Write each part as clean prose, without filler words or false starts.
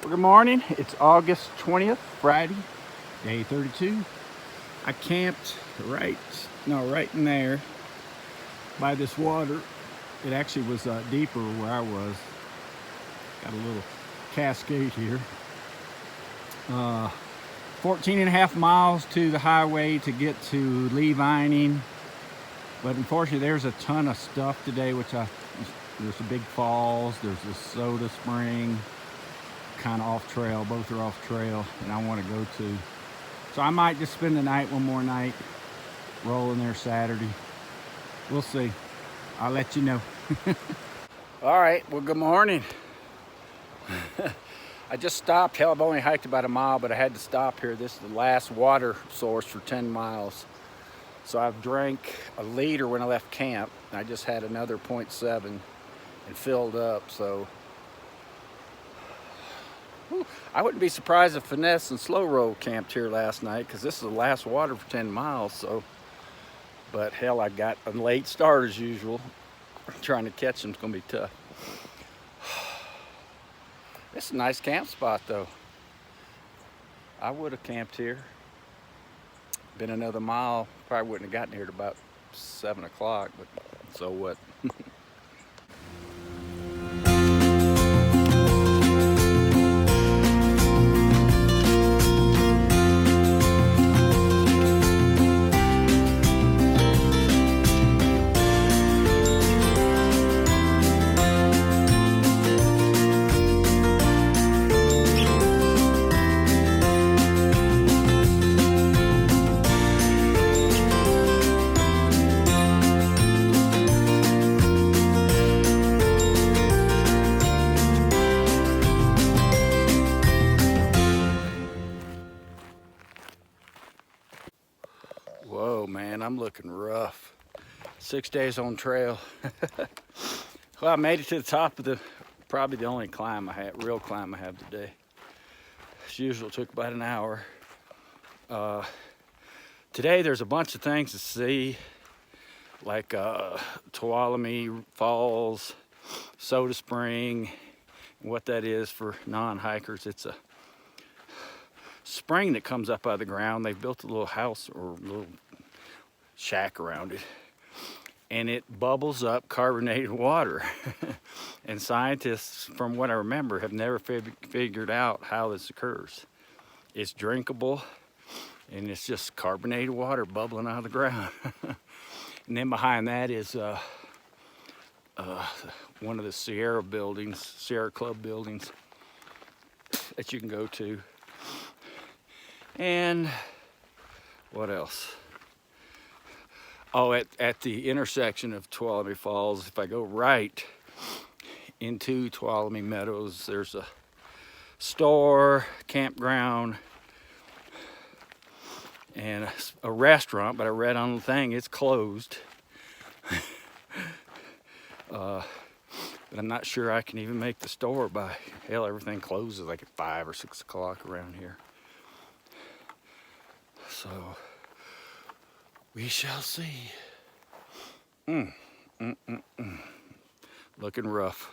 Well, good morning. It's August 20th, Friday, day 32. I camped right in there by this water. It actually was deeper where I was. Got a little cascade here. 14 and a half miles to the highway to get to Lee Vining. But unfortunately, there's a ton of stuff today, there's the big falls, there's the soda spring, kind of off trail. Both are off trail, and I want to go to. So I might just spend the night, one more night, rolling there Saturday. We'll see. I'll let you know. All right, well, good morning. I just stopped. Hell, I've only hiked about a mile, but I had to stop here. This is the last water source for 10 miles. So I've drank a liter when I left camp. I just had another 0.7 and filled up, so. I wouldn't be surprised if Finesse and Slow Roll camped here last night, because this is the last water for 10 miles, so. But hell, I got a late start as usual. Trying to catch them is gonna be tough. It's a nice camp spot though. I would have camped here. Been another mile, probably wouldn't have gotten here to about 7 o'clock, but so what? Whoa, man, I'm looking rough. 6 days on trail. Well, I made it to the top of probably the only climb I had, real climb I have today. As usual, it took about an hour. Today there's a bunch of things to see, like Tuolumne Falls, Soda Spring. What that is for non-hikers, it's a spring that comes up out of the ground. They've built a little house or a little shack around it, and it bubbles up carbonated water. And scientists, from what I remember, have never figured out how this occurs. It's drinkable, and it's just carbonated water bubbling out of the ground. And then behind that is one of the Sierra Club buildings that you can go to. And what else? Oh, at the intersection of Tuolumne Falls, if I go right into Tuolumne Meadows, there's a store, campground, and a restaurant, but I read on the thing it's closed. But I'm not sure I can even make the store by, hell, everything closes like at 5 or 6 o'clock around here. So we shall see. Looking rough.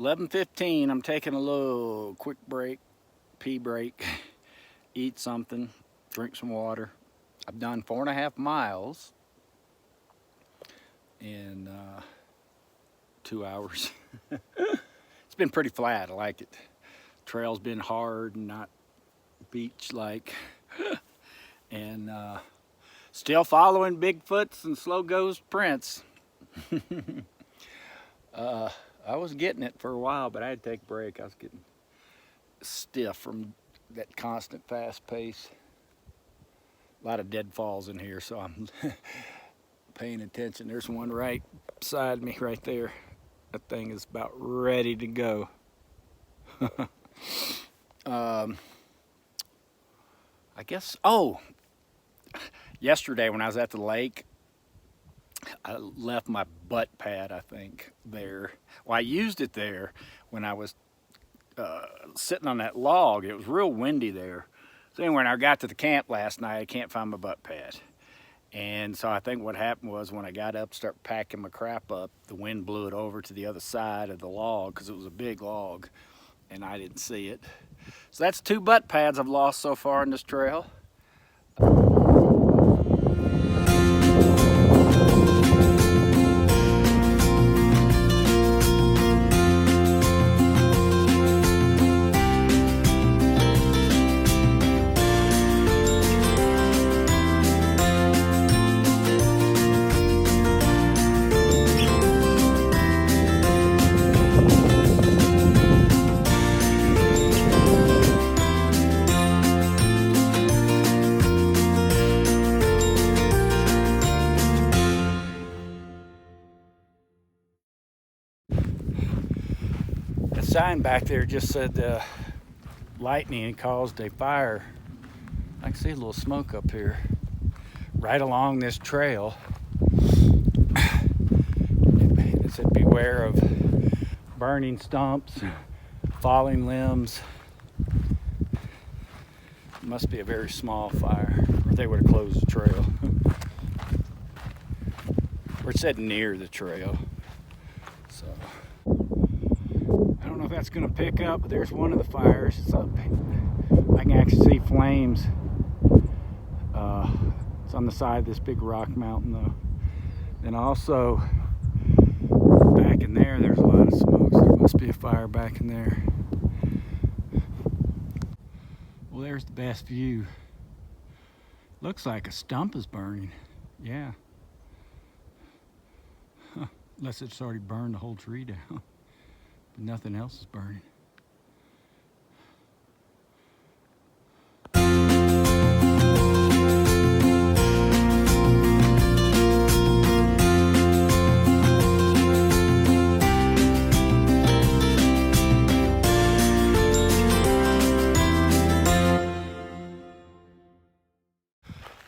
11:15. I'm taking a little quick break, pee break, eat something, drink some water. I've done 4.5 miles in 2 hours. It's been pretty flat. I like it. Trail's been hard and not beach-like. And still following Bigfoot's and Slow Ghost prints. I was getting it for a while, but I had to take a break. I was getting stiff from that constant fast pace. A lot of deadfalls in here, so I'm paying attention. There's one right beside me right there. That thing is about ready to go. I guess, yesterday when I was at the lake, I left my butt pad, I think, there. Well, I used it there when I was sitting on that log. It was real windy there. So anyway, when I got to the camp last night, I can't find my butt pad. And so I think what happened was when I got up, start packing my crap up, the wind blew it over to the other side of the log because it was a big log and I didn't see it. So that's 2 butt pads I've lost so far in this trail. Sign back there just said lightning caused a fire. I can see a little smoke up here right along this trail. It said beware of burning stumps, falling limbs. It must be a very small fire, or they would have closed the trail. Or it said near the trail. So I don't know if that's going to pick up, but there's one of the fires. It's up. I can actually see flames. It's on the side of this big rock mountain, though. And also, back in there, there's a lot of smoke. So there must be a fire back in there. Well, there's the best view. Looks like a stump is burning. Yeah. Huh. Unless it's already burned the whole tree down. But nothing else is burning.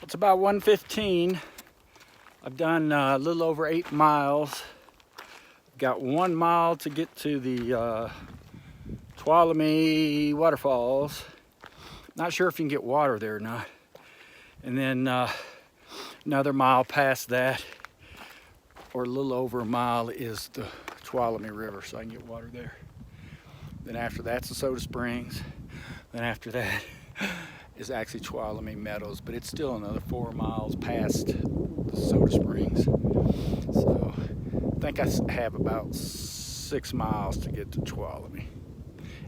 It's about 1:15. I've done a little over 8 miles. Got 1 mile to get to the Tuolumne waterfalls. Not sure if you can get water there or not. And then another mile past that, or a little over a mile, is the Tuolumne River, so I can get water there. Then after that's the Soda Springs. Then after that is actually Tuolumne Meadows, but it's still another 4 miles past the Soda Springs. So I think I have about 6 miles to get to Tuolumne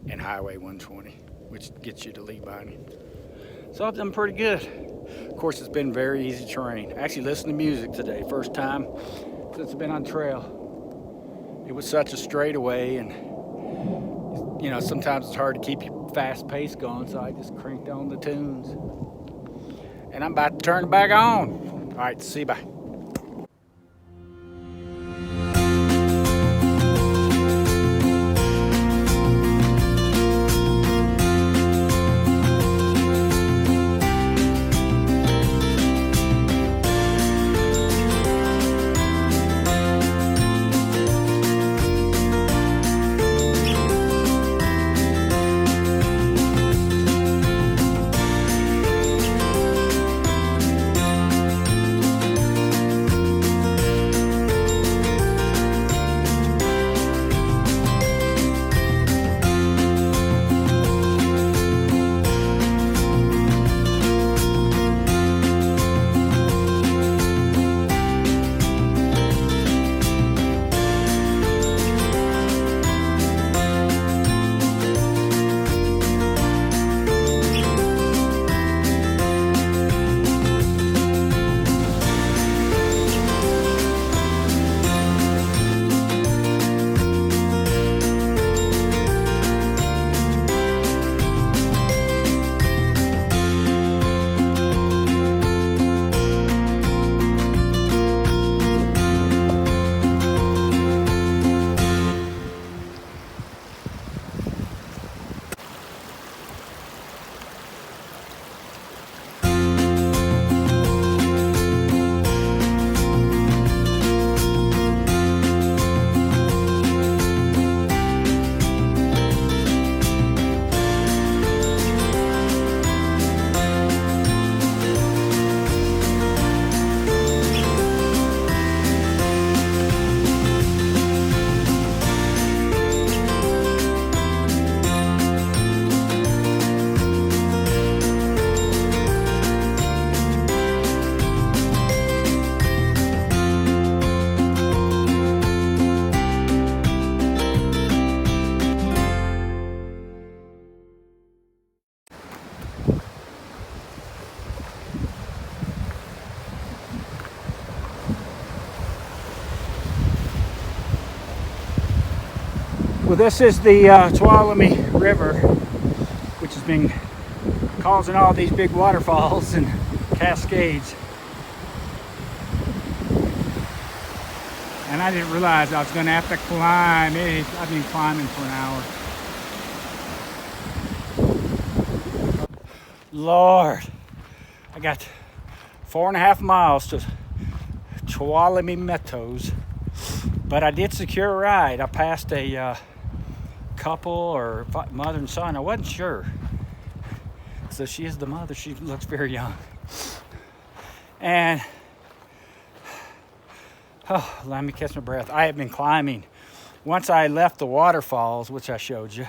and Highway 120, which gets you to Lee Binding. So I've done pretty good. Of course, it's been very easy terrain. I actually listened to music today, first time since I've been on trail. It was such a straightaway, and you know, sometimes it's hard to keep your fast pace going, so I just cranked on the tunes. And I'm about to turn it back on. All right, see you, bye. Well, this is the Tuolumne River, which has been causing all these big waterfalls and cascades. And I didn't realize I was going to have to climb it. I've been climbing for an hour. Lord, I got 4.5 miles to Tuolumne Meadows, but I did secure a ride. I passed a couple or mother and son. I wasn't sure. So she is the mother. She looks very young. And oh, let me catch my breath. I have been climbing. Once I left the waterfalls, which I showed you,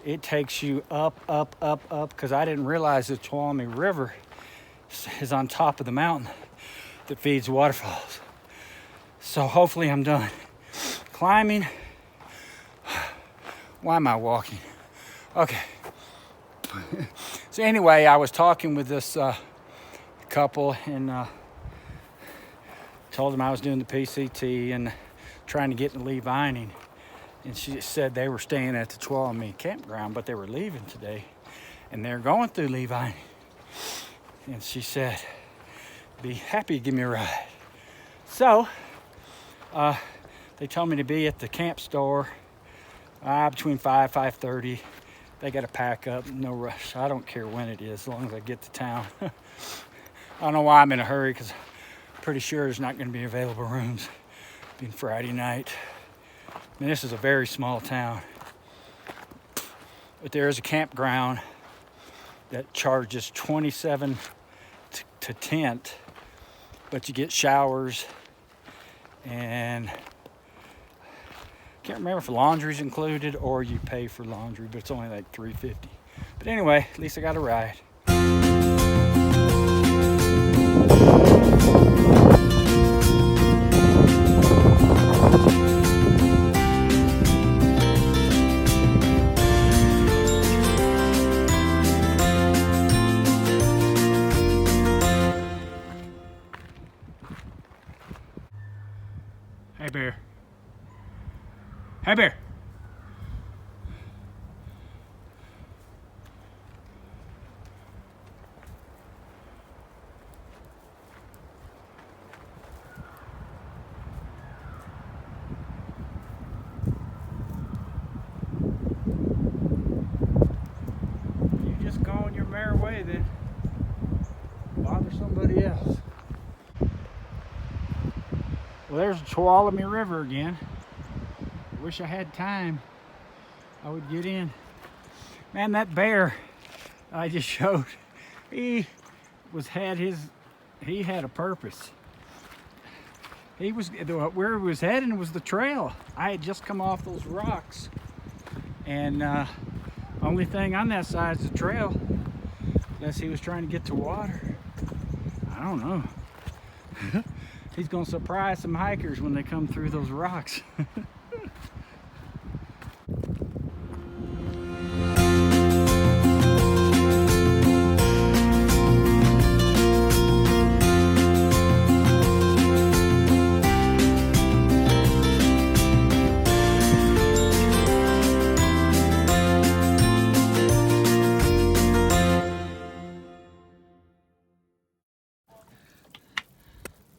it takes you up, up, up, up, because I didn't realize the Tuolumne River is on top of the mountain that feeds waterfalls. So hopefully I'm done climbing. Why am I walking? Okay. So anyway, I was talking with this couple and told them I was doing the PCT and trying to get to Lee Vining. And she said they were staying at the Tuolumne campground, but they were leaving today. And they're going through Lee Vining. And she said, be happy to give me a ride. So, they told me to be at the camp store between 5:30. They got to pack up, no rush. I don't care when it is, as long as I get to town. I don't know why I'm in a hurry, because I'm pretty sure there's not going to be available rooms being Friday night. I mean, this is a very small town. But there is a campground that charges $27 to tent, but you get showers, and can't remember if laundry's included or you pay for laundry, but it's only like $3.50. But anyway, at least I got a ride. Hey, bear. Hey, bear. You just go on your merry way then. Bother somebody else. Well, there's the Tuolumne River again. Wish I had time. I would get in. Man, that bear I just showed, he had a purpose. He was where he was heading was the trail. I had just come off those rocks, and only thing on that side is the trail. Unless he was trying to get to water. I don't know. He's gonna surprise some hikers when they come through those rocks.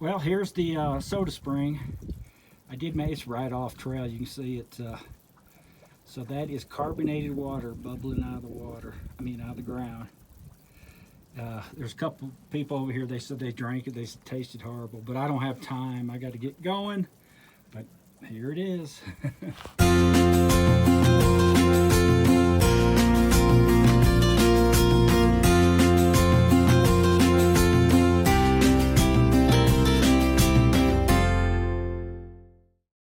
Well, here's the soda spring. I did make it right off trail. You can see it. So that is carbonated water bubbling out of the water. I mean, out of the ground. There's a couple people over here. They said they drank it. They tasted horrible. But I don't have time. I got to get going. But here it is.